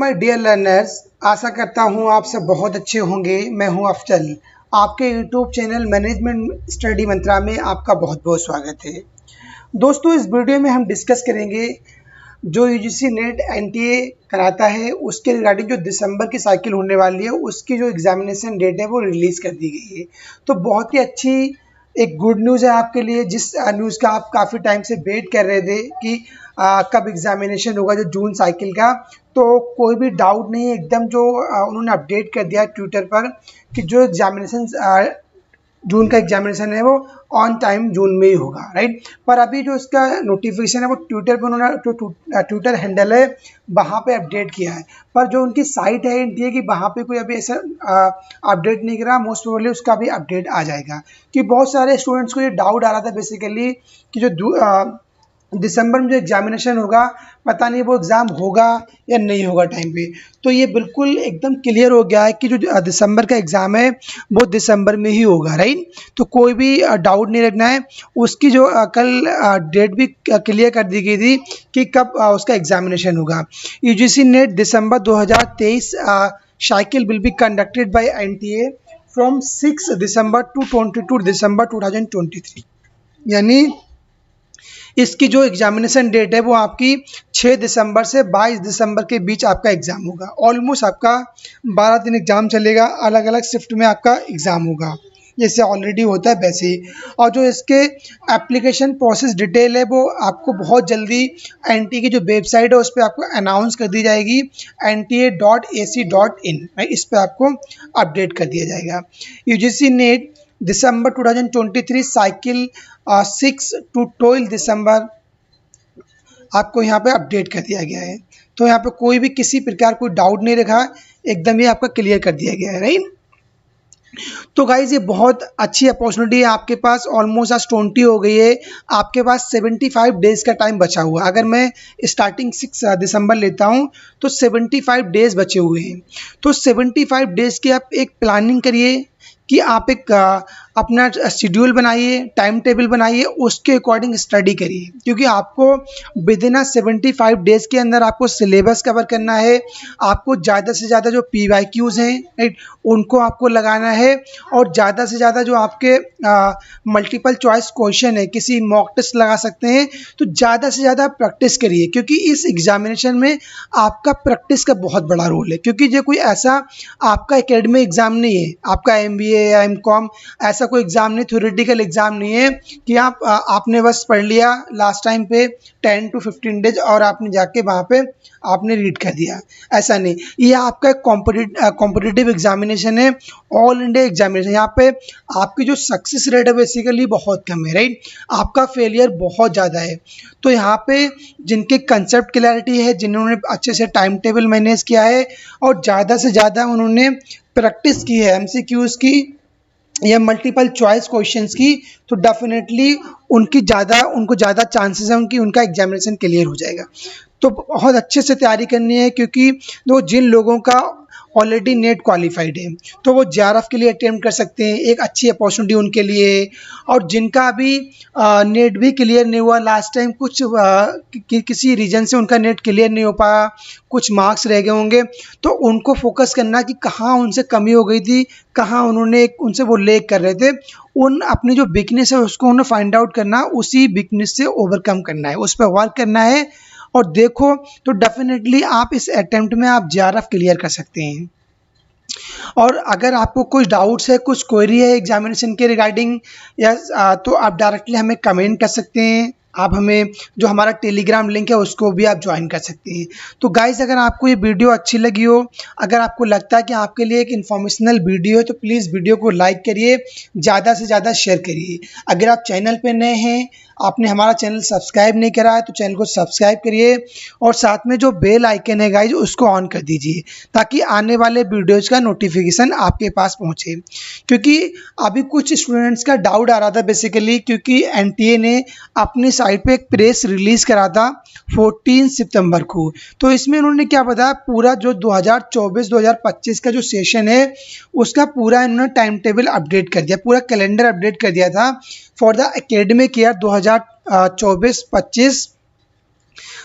My dear learners, आशा करता हूँ आप सब बहुत अच्छे होंगे। मैं हूँ अफजल। आपके यूट्यूब चैनल मैनेजमेंट स्टडी मंत्रा में आपका बहुत बहुत स्वागत है। दोस्तों, इस वीडियो में हम डिस्कस करेंगे जो यूजीसी नेट एनटीए कराता है उसके रिगार्डिंग जो दिसंबर की साइकिल होने वाली है उसकी जो एग्जामिनेशन डेट है वो रिलीज़ कर दी गई है। तो बहुत ही अच्छी एक गुड न्यूज़ है आपके लिए, जिस न्यूज़ का आप काफ़ी टाइम से वेट कर रहे थे कि कब एग्जामिनेशन होगा जो जून साइकिल का। तो कोई भी डाउट नहीं है, एकदम जो उन्होंने अपडेट कर दिया ट्विटर पर कि जो एग्जामिनेशन जून का एग्जामिनेशन है वो ऑन टाइम जून में ही होगा, राइट। पर अभी जो इसका नोटिफिकेशन है वो ट्विटर पर उन्होंने जो ट्विटर हैंडल है वहाँ पे अपडेट किया है, पर जो उनकी साइट है एनटीए की वहाँ पे कोई अभी ऐसा अपडेट नहीं करा। मोस्ट प्रोबेबली उसका भी अपडेट आ जाएगा कि बहुत सारे स्टूडेंट्स को ये डाउट आ रहा था बेसिकली कि जो दिसंबर में जो एग्जामिनेशन होगा पता नहीं वो एग्ज़ाम होगा या नहीं होगा टाइम पे। तो ये बिल्कुल एकदम क्लियर हो गया है कि जो दिसंबर का एग्ज़ाम है वो दिसंबर में ही होगा, राइट। तो कोई भी डाउट नहीं रखना है। उसकी जो कल डेट भी क्लियर कर दी गई थी कि कब उसका एग्जामिनेशन होगा। UGC NET December 2023 cycle will be conducted by NTA from 6 December to 22 December 2023। यानी इसकी जो एग्जामिनेशन डेट है वो आपकी 6 दिसंबर से 22 दिसंबर के बीच आपका एग्ज़ाम होगा। ऑलमोस्ट आपका 12 दिन एग्ज़ाम चलेगा, अलग अलग शिफ्ट में आपका एग्ज़ाम होगा जैसे ऑलरेडी होता है वैसे ही। और जो इसके एप्लीकेशन प्रोसेस डिटेल है वो आपको बहुत जल्दी एनटीए की जो वेबसाइट है उस पर आपको अनाउंस कर दी जाएगी, nta.ac.in, इस पर आपको अपडेट कर दिया जाएगा। UGC NET December 2023 cycle 6 to 12 दिसंबर आपको यहाँ पे अपडेट कर दिया गया है। तो यहाँ पे कोई भी किसी प्रकार कोई डाउट नहीं रखा, एकदम ही आपका क्लियर कर दिया गया है, राइट। तो गाइज ये बहुत अच्छी अपॉर्चुनिटी है आपके पास। ऑलमोस्ट आज 20 हो गई है, आपके पास 75 डेज़ का टाइम बचा हुआ। अगर मैं स्टार्टिंग 6 दिसंबर लेता हूँ तो 75 डेज़ बचे हुए हैं। तो 75 डेज़ की आप एक प्लानिंग करिए कि आप एक अपना शेड्यूल बनाइए, टाइम टेबल बनाइए, उसके अकॉर्डिंग स्टडी करिए, क्योंकि आपको विद इन 75 डेज़ के अंदर आपको सिलेबस कवर करना है। आपको ज़्यादा से ज़्यादा जो PYQs हैं, राइट, उनको आपको लगाना है। और ज़्यादा से ज़्यादा जो आपके मल्टीपल चॉइस क्वेश्चन है, किसी मॉक टेस्ट लगा सकते हैं, तो ज़्यादा से ज़्यादा प्रैक्टिस करिए, क्योंकि इस एग्जामिनेशन में आपका प्रैक्टिस का बहुत बड़ा रोल है। क्योंकि ये कोई ऐसा आपका एकेडमिक एग्ज़ाम नहीं है, आपका MBA या MCOM ऐसा कोई एग्ज़ाम नहीं, थ्योरेटिकल एग्ज़ाम नहीं है कि आपने बस पढ़ लिया लास्ट टाइम पे 10 to 15 डेज और आपने जाके वहाँ पे आपने रीड कर दिया। ऐसा नहीं, ये आपका कॉम्पिटिटिव एग्जामिनेशन है, ऑल इंडिया एग्जामिनेशन। यहाँ पे आपकी जो सक्सेस रेट है बेसिकली बहुत कम है, राइट। आपका फेलियर बहुत ज़्यादा है। तो यहाँ पे जिनके कंसेप्ट क्लैरिटी है, जिन्होंने अच्छे से टाइम टेबल मैनेज किया है और ज़्यादा से ज़्यादा उन्होंने प्रैक्टिस की है MCQs की या मल्टीपल चॉइस क्वेश्चंस की, तो डेफिनेटली उनको ज़्यादा चांसेस हैं उनका एग्जामिनेशन क्लियर हो जाएगा। तो बहुत अच्छे से तैयारी करनी है, क्योंकि जिन लोगों का ऑलरेडी नेट क्वालिफाइड है तो वो JRF के लिए अटेम्प्ट कर सकते हैं, एक अच्छी अपॉर्चुनिटी उनके लिए। और जिनका अभी नेट भी क्लियर नहीं हुआ, लास्ट टाइम कुछ किसी रीजन से उनका नेट क्लियर नहीं हो पाया, कुछ मार्क्स रह गए होंगे, तो उनको फोकस करना कि कहाँ उनसे कमी हो गई थी, कहाँ उनसे वो लेग कर रहे थे। अपनी जो वीकनेस है उसको उन्हें फाइंड आउट करना, उसी वीकनेस से ओवरकम करना है, उस पर वर्क करना है। और देखो तो डेफिनेटली आप इस अटेम्प्ट में आप JRF क्लियर कर सकते हैं। और अगर आपको कुछ डाउट्स है, कुछ क्वेरी है एग्जामिनेशन के रिगार्डिंग या तो आप डायरेक्टली हमें कमेंट कर सकते हैं। आप हमें जो हमारा टेलीग्राम लिंक है उसको भी आप ज्वाइन कर सकते हैं। तो गाइस, अगर आपको ये वीडियो अच्छी लगी हो, अगर आपको लगता है कि आपके लिए एक इन्फॉर्मेशनल वीडियो है, तो प्लीज़ वीडियो को लाइक करिए, ज़्यादा से ज़्यादा शेयर करिए। अगर आप चैनल पे नए हैं, आपने हमारा चैनल सब्सक्राइब नहीं करा है, तो चैनल को सब्सक्राइब करिए और साथ में जो बेल आइकन है गाइज उसको ऑन कर दीजिए, ताकि आने वाले वीडियोज़ का नोटिफिकेशन आपके पास पहुँचे। क्योंकि अभी कुछ स्टूडेंट्स का डाउट आ रहा था बेसिकली, क्योंकि एनटीए ने अपनी साइट पे एक प्रेस रिलीज़ करा था 14 सितंबर को। तो इसमें उन्होंने क्या बताया, पूरा जो 2024-2025 का जो सेशन है उसका पूरा इन्होंने टाइम टेबल अपडेट कर दिया, पूरा कैलेंडर अपडेट कर दिया था for the academic year 2024-25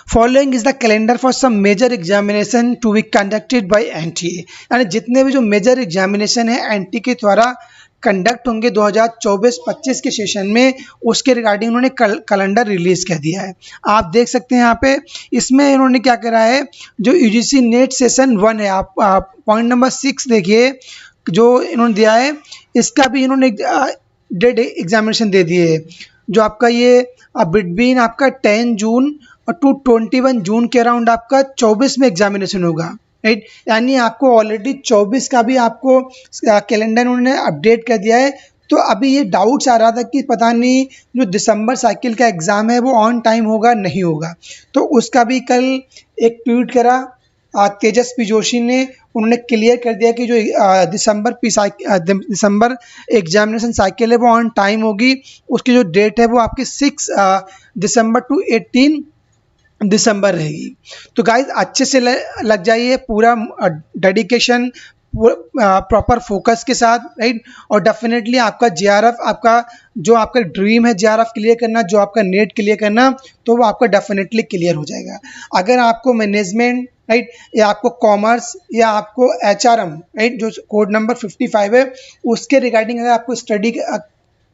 following is the calendar for some major examination to be conducted by NTA, यानी जितने भी जो मेजर एग्जामिनेशन है एनटीए के द्वारा कंडक्ट होंगे 2024-25 के सेशन में, उसके रिगार्डिंग उन्होंने कैलेंडर रिलीज कर दिया है। आप देख सकते हैं यहाँ पे इसमें इन्होंने क्या करा है, जो यूजीसी नेट सेशन 1 है, आप पॉइंट नंबर 6 देखिए जो इन्होंने दिया है, इसका भी इन्होंने डेट एग्जामिनेशन दे दिए है। जो आपका ये बिटवीन आपका 10 जून टू 21 जून के अराउंड आपका 24 में एग्जामिनेशन होगा, राइट। यानी आपको ऑलरेडी 24 का भी आपको कैलेंडर उन्होंने अपडेट कर दिया है। तो अभी ये डाउट्स आ रहा था कि पता नहीं जो दिसंबर साइकिल का एग्ज़ाम है वो ऑन टाइम होगा नहीं होगा, तो उसका भी कल एक ट्वीट करा तेजस्वी जोशी ने, उन्होंने क्लियर कर दिया कि जो दिसंबर एग्जामिनेशन साइकिल है वो ऑन टाइम होगी। उसकी जो डेट है वो आपकी 6 दिसंबर टू 18 दिसंबर रहेगी। तो गाइज अच्छे से लग जाइए, पूरा डेडिकेशन, प्रॉपर फोकस के साथ, राइट। और डेफिनेटली आपका जेआरएफ, आपका जो आपका ड्रीम है जेआरएफ क्लियर करना, जो आपका नेट क्लियर करना, तो वो आपका डेफिनेटली क्लियर हो जाएगा। अगर आपको मैनेजमेंट, राइट, या आपको कॉमर्स या आपको एचआरएम, राइट, जो कोड नंबर 55 है उसके रिगार्डिंग अगर आपको स्टडी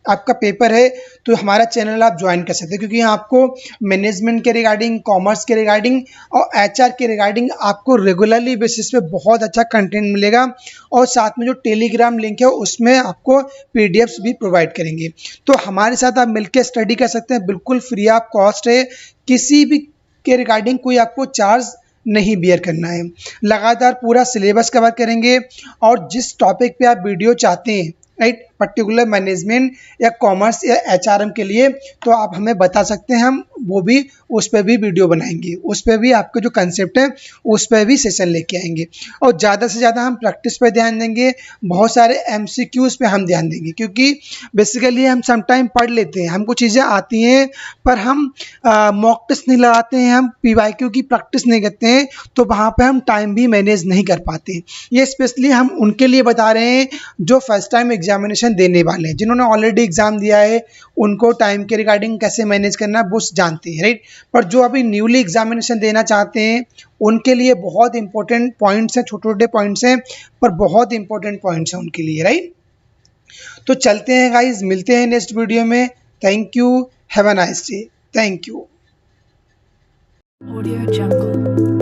आपका पेपर है तो हमारा चैनल आप ज्वाइन कर सकते हैं, क्योंकि यहाँ आपको मैनेजमेंट के रिगार्डिंग, कॉमर्स के रिगार्डिंग और एचआर के रिगार्डिंग आपको रेगुलरली बेसिस पे बहुत अच्छा कंटेंट मिलेगा। और साथ में जो टेलीग्राम लिंक है उसमें आपको पीडीएफ्स भी प्रोवाइड करेंगे। तो हमारे साथ आप मिलकर स्टडी कर सकते हैं, बिल्कुल फ्री ऑफ कॉस्ट है, किसी भी के रिगार्डिंग कोई आपको चार्ज नहीं बियर करना है। लगातार पूरा सिलेबस कवर करेंगे और जिस टॉपिक पे आप वीडियो चाहते हैं, राइट, पर्टिकुलर मैनेजमेंट या कॉमर्स या एचआरएम के लिए, तो आप हमें बता सकते हैं, हम वो भी उस पर भी वीडियो बनाएंगे, उस पर भी आपका जो कंसेप्ट है उस पर भी सेशन लेके आएंगे। और ज़्यादा से ज़्यादा हम प्रैक्टिस पे ध्यान देंगे, बहुत सारे एमसीक्यूज़ पे हम ध्यान देंगे, क्योंकि बेसिकली हम समटाइम पढ़ लेते हैं, हमको चीज़ें आती हैं पर हम मॉक टेस्ट नहीं लगाते हैं, हम पीवाईक्यू की प्रैक्टिस नहीं करते हैं, तो वहाँ पर हम टाइम भी मैनेज नहीं कर पाते। ये स्पेशली हम उनके लिए बता रहे हैं जो फर्स्ट टाइम एग्जामिनेशन देने वाले हैं, जिन्होंने ऑलरेडी एग्जाम दिया है उनको टाइम के रिगार्डिंग कैसे मैनेज करना वो जानते हैं, राइट। पर जो अभी न्यूली एग्जामिनेशन देना चाहते हैं उनके लिए बहुत इंपॉर्टेंट पॉइंट्स हैं, छोटे छोटे पॉइंट्स हैं पर बहुत इंपॉर्टेंट पॉइंट्स हैं उनके लिए, राइट। तो चलते हैं गाइज, मिलते हैं नेक्स्ट वीडियो में। Thank you, have a nice day, thank you. Audio Jungle.